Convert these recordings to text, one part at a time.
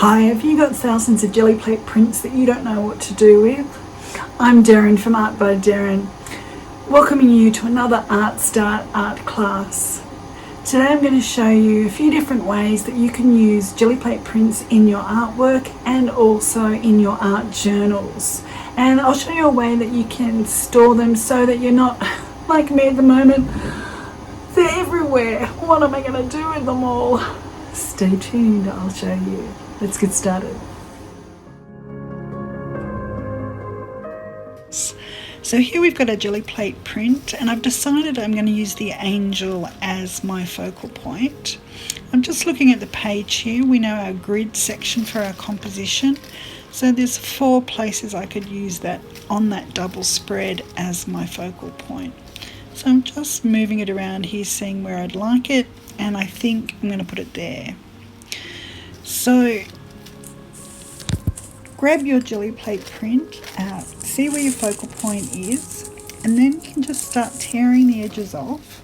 Hi, have you got thousands of Gelliplate prints that you don't know what to do with? I'm Derryn from Art by Derryn, welcoming you to another ArtStart art class. Today I'm going to show you a few different ways that you can use Gelliplate prints in your artwork and also in your art journals. And I'll show you a way that you can store them so that you're not like me at the moment. They're everywhere. What am I going to do with them all? Stay tuned, I'll show you. Let's get started. So here we've got a Gelliplate print, and I've decided I'm going to use the angel as my focal point. I'm just looking at the page here. We know our grid section for our composition. So there's 4 places I could use that on that double spread as my focal point. So I'm just moving it around here, seeing where I'd like it, and I think I'm going to put it there. So grab your Gelliplate print out, see where your focal point is, and then you can just start tearing the edges off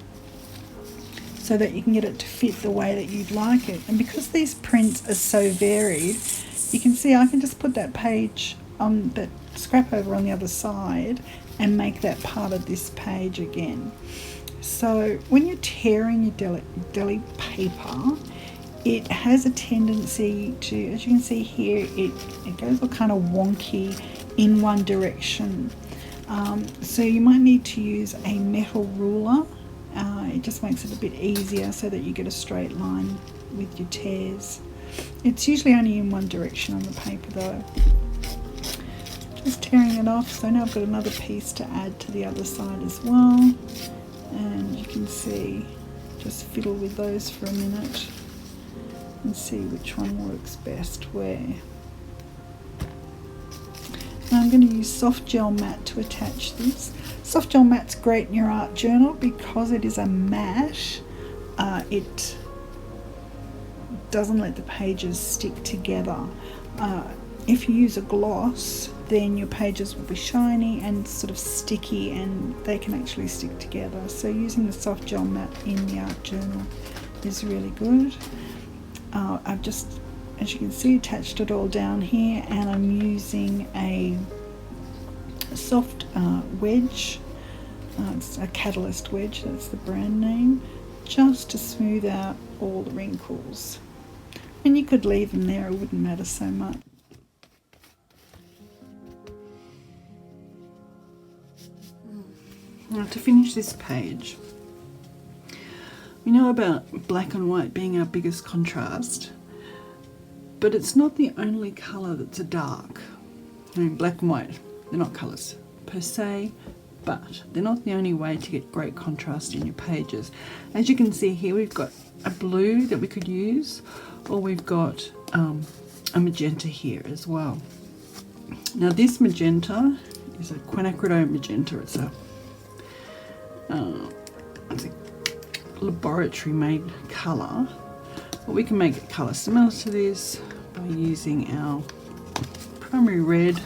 so that you can get it to fit the way that you'd like it. And because these prints are so varied, you can see I can just put that page on that scrap over on the other side and make that part of this page again. So when you're tearing your deli paper, it has a tendency to, as you can see here, it goes all kind of wonky in one direction. So you might need to use a metal ruler. It just makes it a bit easier so that you get a straight line with your tears. It's usually only in one direction on the paper though. Just tearing it off. So now I've got another piece to add to the other side as well. And you can see, just fiddle with those for a minute and see which one works best where. Now I'm going to use soft gel matte to attach this. Soft gel matte's great in your art journal because it is a matte. It doesn't let the pages stick together. If you use a gloss, then your pages will be shiny and sort of sticky, and they can actually stick together. So using the soft gel matte in the art journal is really good. I've just, as you can see, attached it all down here, and I'm using a soft wedge. It's a Catalyst wedge, that's the brand name, just to smooth out all the wrinkles. And you could leave them there, it wouldn't matter so much. Now to finish this page, we know about black and white being our biggest contrast, but it's not the only colour that's a dark. I mean, black and white, they're not colours per se, but they're not the only way to get great contrast in your pages. As you can see here, we've got a blue that we could use, or we've got a magenta here as well. Now this magenta is a quinacridone magenta. It's a laboratory made colour, but we can make a colour similar to this by using our primary red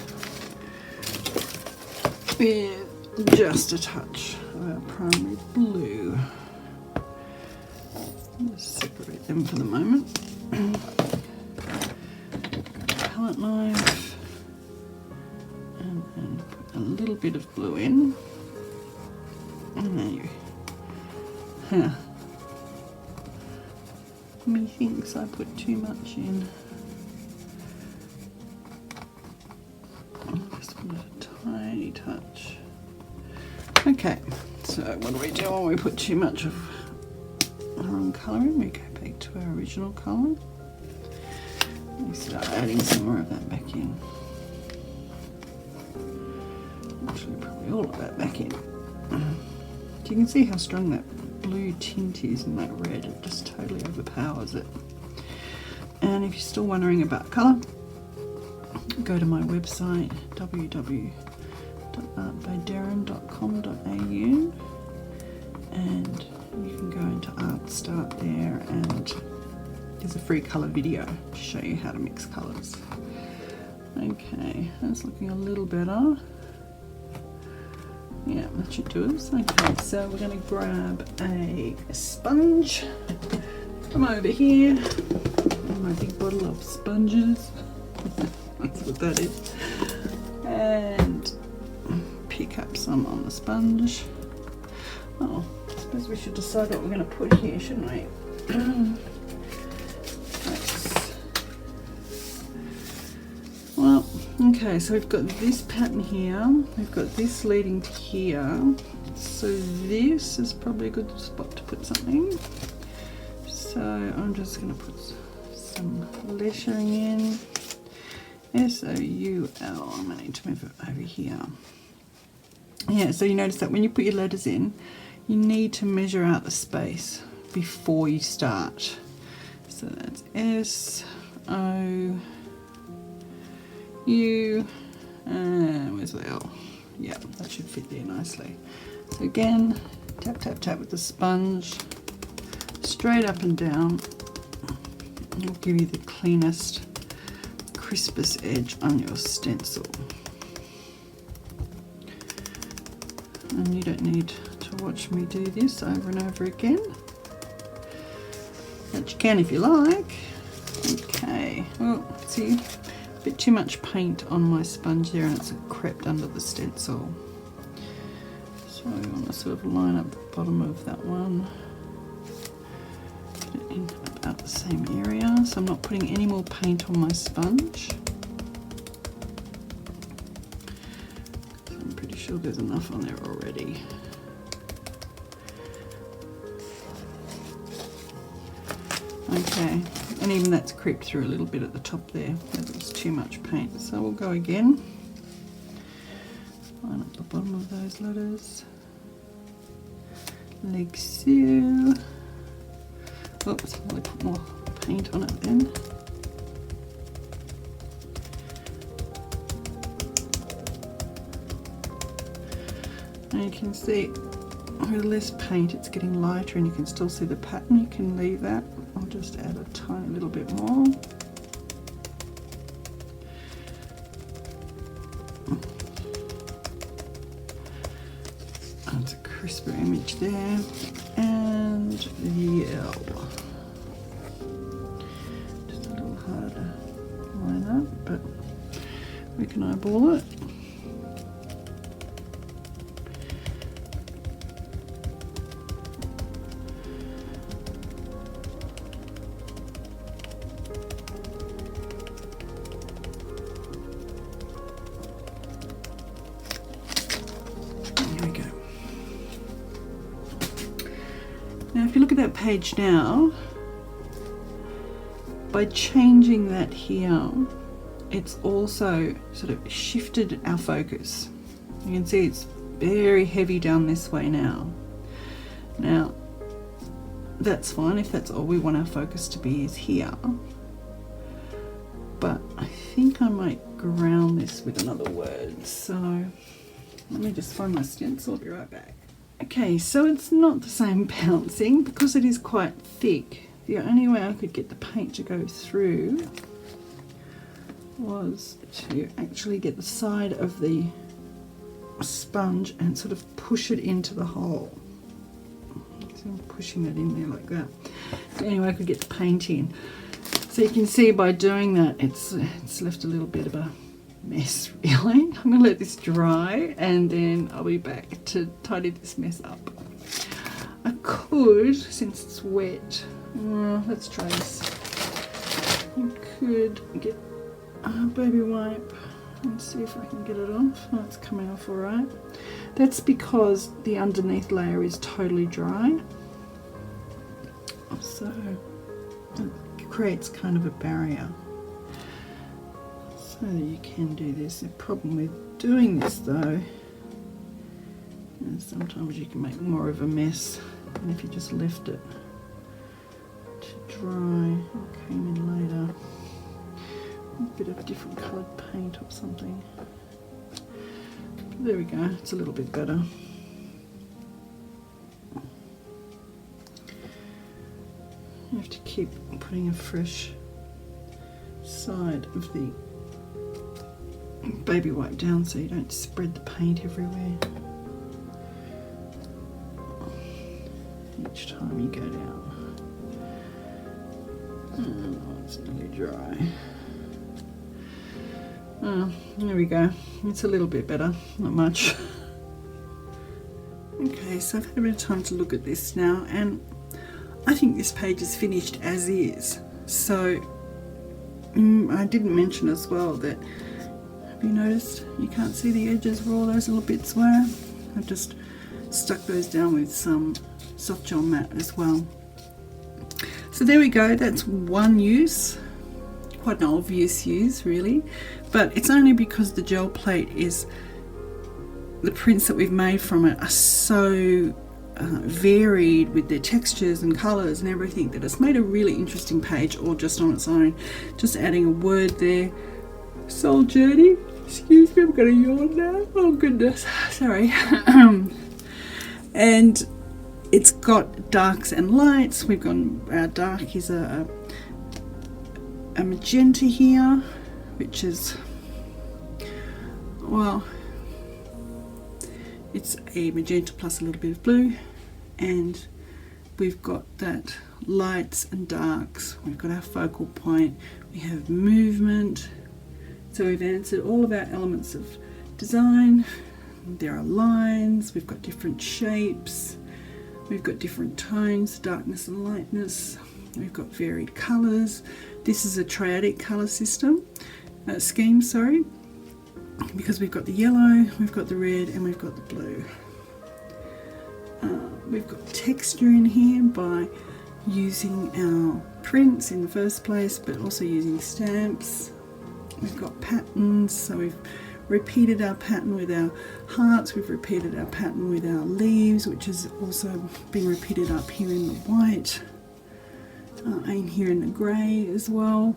with just a touch of our primary blue. Just separate them for the moment. Palette knife, and put a little bit of blue in. And there you go. Methinks I put too much in. Just put a tiny touch. Okay, so what do we do when we put too much of the wrong colour in? We go back to our original colour. We start adding some more of that back in. Actually, probably all of that back in. You can see how strong that blue tint is in that red. It just totally overpowers it. And if you're still wondering about colour, go to my website www.artbyderryn.com.au, and you can go into ArtStart there, and there's a free colour video to show you how to mix colours. Okay, that's looking a little better. Yeah, that should do us. Okay, so we're going to grab a sponge from over here, and my big bottle of sponges. That's what that is. And pick up some on the sponge. Oh, I suppose we should decide what we're going to put here, shouldn't we? Well, okay, so we've got this pattern here. We've got this leading to here. So this is probably a good spot to put something. So I'm just going to put some lettering in. S-O-U-L. I'm going to need to move it over here. Yeah, so you notice that when you put your letters in, you need to measure out the space before you start. So that's S-O-U, and where's the L? Yeah, that should fit there nicely. So again, tap, tap, tap with the sponge, straight up and down. It'll give you the cleanest, crispest edge on your stencil. And you don't need to watch me do this over and over again, but you can if you like. Okay, well, see, a bit too much paint on my sponge there and it's crept under the stencil. So we want to sort of line up the bottom of that one, get it in about the same area. So I'm not putting any more paint on my sponge. I'm pretty sure there's enough on there already. Okay, and even that's creeped through a little bit at the top there. That was too much paint. So we'll go again. Line up the bottom of those letters. Like so. Oops, I'll put more paint on it then. And you can see with less paint it's getting lighter and you can still see the pattern. You can leave that. I'll just add a tiny little bit more. That's a crisper image there. And the L. Just a little harder to line up, but we can eyeball it. Now if you look at that page now, by changing that here, it's also sort of shifted our focus. You can see it's very heavy down this way now. Now, that's fine if that's all we want our focus to be, is here. But I think I might ground this with another word. So let me just find my stencil, I'll be right back. Okay, so it's not the same bouncing because it is quite thick. The only way I could get the paint to go through was to actually get the side of the sponge and sort of push it into the hole. So I'm pushing it in there like that. The only way I could get the paint in. So you can see by doing that, it's left a little bit of a mess, really. I'm going to let this dry and then I'll be back to tidy this mess up. I could, since it's wet, let's try this. I could get a baby wipe and see if I can get it off. Oh, it's coming off all right. That's because the underneath layer is totally dry. So it creates kind of a barrier. So that you can do this. The problem with doing this though is sometimes you can make more of a mess than if you just left it to dry or came in later. A bit of a different coloured paint or something. But there we go, it's a little bit better. You have to keep putting a fresh side of the baby wipe down so you don't spread the paint everywhere each time you go down. Oh, it's nearly dry. Oh, there we go. It's a little bit better, not much. Okay, so I've had a bit of time to look at this now, and I think this page is finished as is. So I didn't mention as well that, have you noticed you can't see the edges where all those little bits were? I've just stuck those down with some soft gel matte as well. So there we go, that's one use, quite an obvious use really, but it's only because the gel plate is, the prints that we've made from it are so varied with their textures and colours and everything that it's made a really interesting page all just on its own. Just adding a word there, Soul Journey, excuse me, I'm going to yawn now, oh goodness, sorry. And it's got darks and lights. We've got our dark is a magenta here, which is, well, it's a magenta plus a little bit of blue, and we've got that lights and darks. We've got our focal point, we have movement, so we've answered all of our elements of design. There are lines, we've got different shapes, we've got different tones, darkness and lightness, we've got varied colours. This is a triadic colour system, scheme, sorry, because we've got the yellow, we've got the red, and we've got the blue. We've got texture in here by using our prints in the first place, but also using stamps. We've got patterns, so we've repeated our pattern with our hearts, we've repeated our pattern with our leaves, which has also been repeated up here in the white, and here in the grey as well.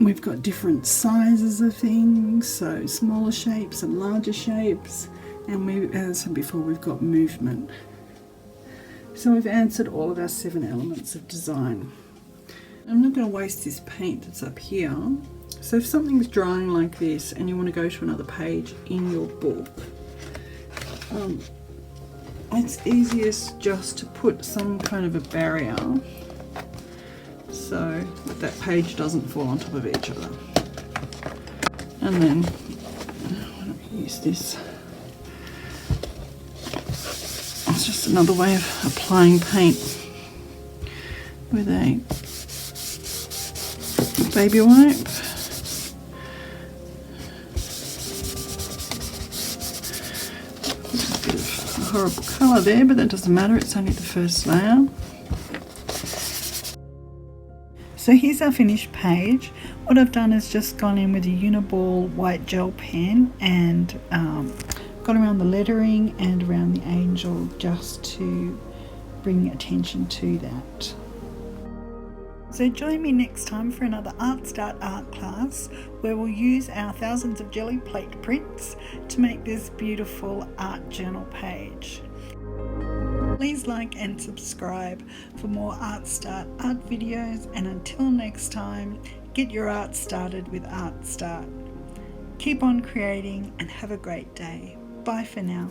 We've got different sizes of things, so smaller shapes and larger shapes, and we, as I said before, we've got movement. So we've answered all of our 7 elements of design. I'm not going to waste this paint that's up here. So if something's drying like this and you want to go to another page in your book, it's easiest just to put some kind of a barrier so that that page doesn't fall on top of each other. And then, why don't we use this? It's just another way of applying paint with a baby wipe. A bit of a horrible colour there, but that doesn't matter, it's only the first layer. So here's our finished page. What I've done is just gone in with a Uniball white gel pen and got around the lettering and around the angel just to bring attention to that. So join me next time for another ArtStart art class where we'll use our thousands of Gelliplate prints to make this beautiful art journal page. Please like and subscribe for more ArtStart art videos, and until next time, get your art started with ArtStart. Keep on creating and have a great day. Bye for now.